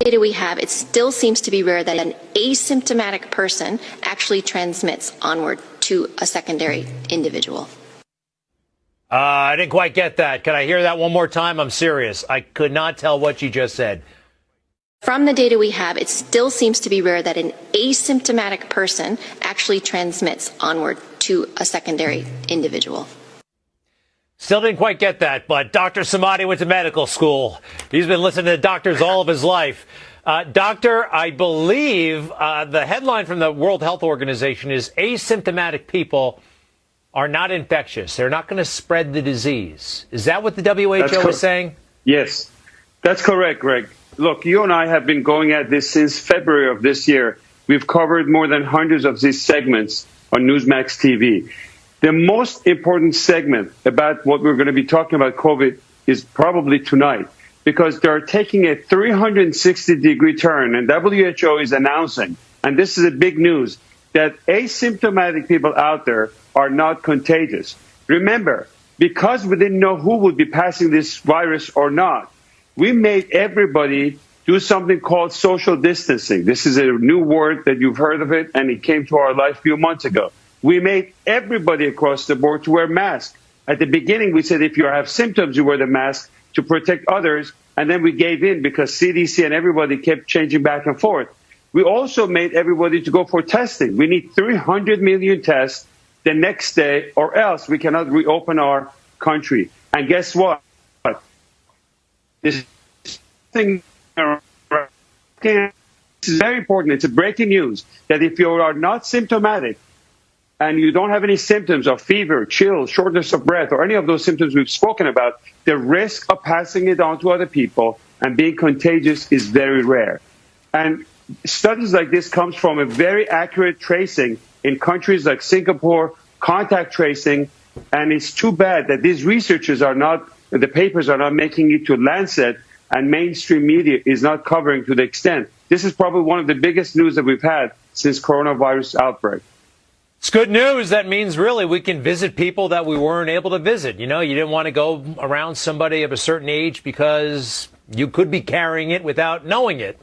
data we have, it still seems to be rare that an asymptomatic person actually transmits onward to a secondary individual. I didn't quite get that. Can I hear that one more time? I'm serious. I could not tell what you just said. From the data we have, it still seems to be rare that an asymptomatic person actually transmits onward to a secondary individual. Still didn't quite get that, but Dr. Samadi went to medical school. He's been listening to doctors all of his life. Doctor, I believe the headline from the World Health Organization is asymptomatic people are not infectious. They're not going to spread the disease. Is that what the WHO is saying? Yes, that's correct, Greg. Look, you and I have been going at this since February of this year. We've covered more than hundreds of these segments on Newsmax TV. The most important segment about what we're going to be talking about COVID is probably tonight, because they're taking a 360-degree turn, and WHO is announcing, and this is a big news, that asymptomatic people out there are not contagious. Remember, because we didn't know who would be passing this virus or not, we made everybody do something called social distancing. This is a new word that you've heard of it, and it came to our life a few months ago. We made everybody across the board to wear masks. At the beginning, we said if you have symptoms, you wear the mask to protect others, and then we gave in because CDC and everybody kept changing back and forth. We also made everybody to go for testing. We need 300 million tests the next day, or else we cannot reopen our country. And guess what? This thing this is very important. It's a breaking news that if you are not symptomatic and you don't have any symptoms of fever, chills, shortness of breath, or any of those symptoms we've spoken about, the risk of passing it on to other people and being contagious is very rare. And studies like this comes from a very accurate tracing in countries like Singapore, contact tracing, and it's too bad that these researchers are not, the papers are not making it to Lancet, and mainstream media is not covering to the extent. This is probably one of the biggest news that we've had since coronavirus outbreak. It's good news. That means really we can visit people that we weren't able to visit. You know, you didn't want to go around somebody of a certain age because you could be carrying it without knowing it.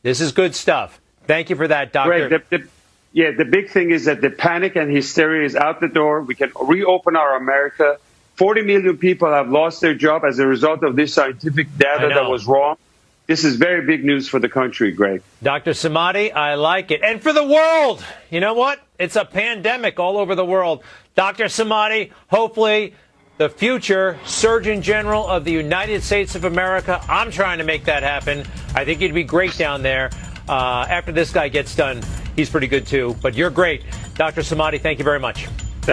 This is good stuff. Thank you for that, Doctor. Right. The big thing is that the panic and hysteria is out the door. We can reopen our America. 40 million people have lost their job as a result of this scientific data that was wrong. This is very big news for the country, Greg. Dr. Samadi, I like it. And for the world. You know what? It's a pandemic all over the world. Dr. Samadi, hopefully the future Surgeon General of the United States of America. I'm trying to make that happen. I think you'd be great down there. After this guy gets done, he's pretty good too. But you're great. Dr. Samadi, thank you very much.